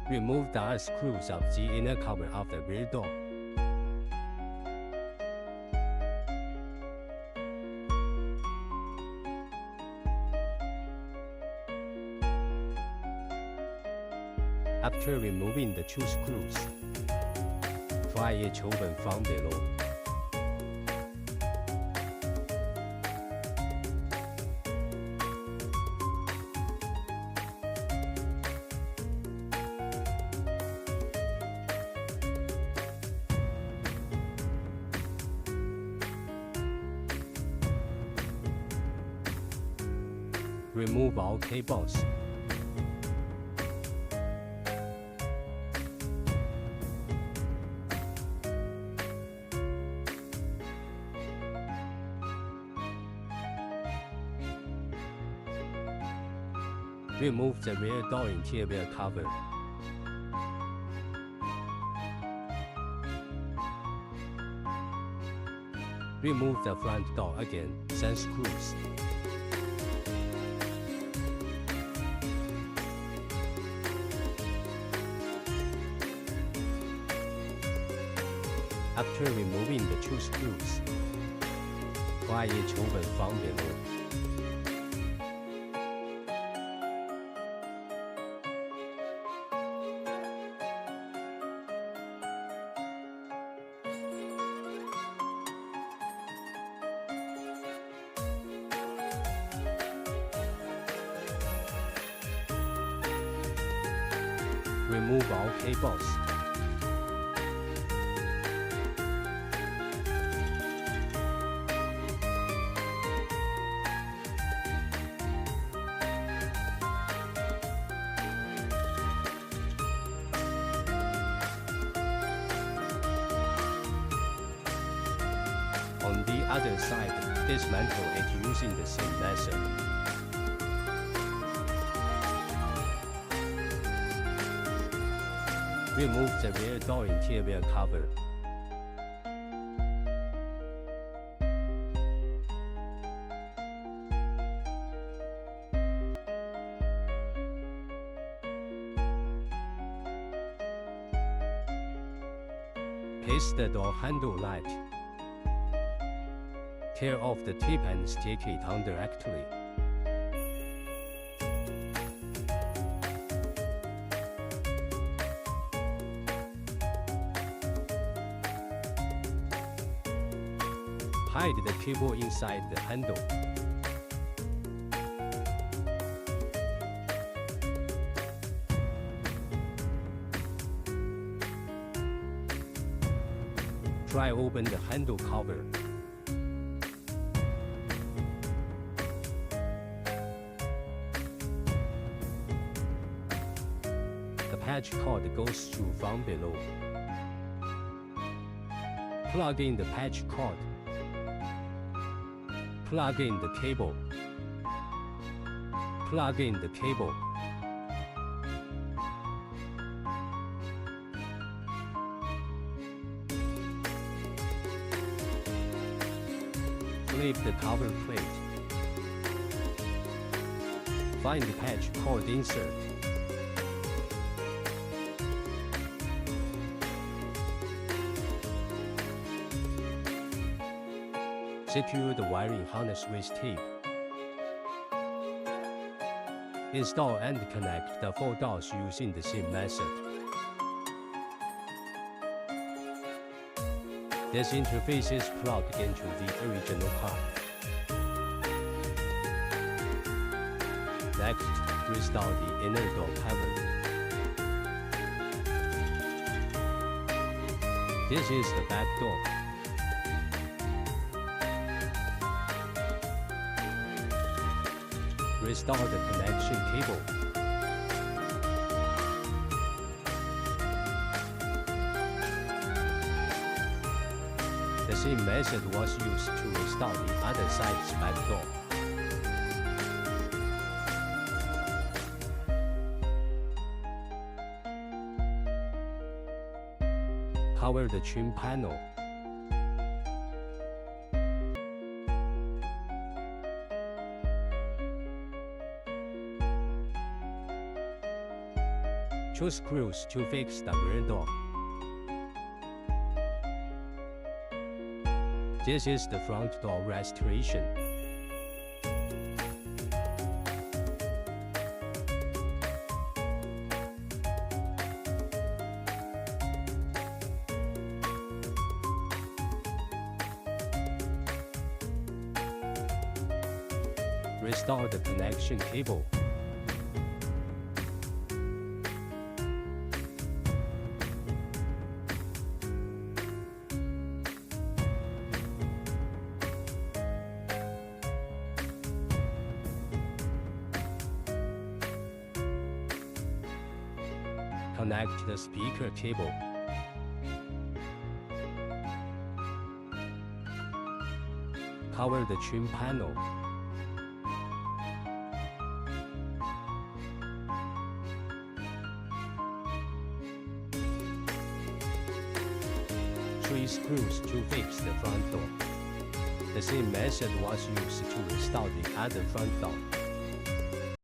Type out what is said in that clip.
Remove the screws of the inner cover of the rear door. After removing the 2 screws, pry a 球本 from below. Remove all cables. Remove the rear door interior cover. Remove the front door again, 3 screws. After removing the 2 screws, pry a 球本 from below. Remove all cables. On the other side, dismantle it using the same method. Remove the rear door interior cover. Paste the door handle light. Tear off the tip and stick it on directly. Hide the cable inside the handle. Pry open the handle cover. The patch cord goes through from below. Plug in the patch cord. Plug in the cable. Plug in the cable. Flip the cover plate. Find the patch cord insert. Secure the wiring harness with tape. Install and connect the 4 doors using the same method. This interface is plugged into the original car. Next, restore the inner door cover. This is the back door. Restore the connection cable. The same method was used to restore the other side's back door. Cover the trim panel. Choose screws to fix the rear door. This is the front door restoration. Restore the connection cable. Connect the speaker cable. Cover the trim panel. Three screws to fix the front door. The same method was used to install the other front door.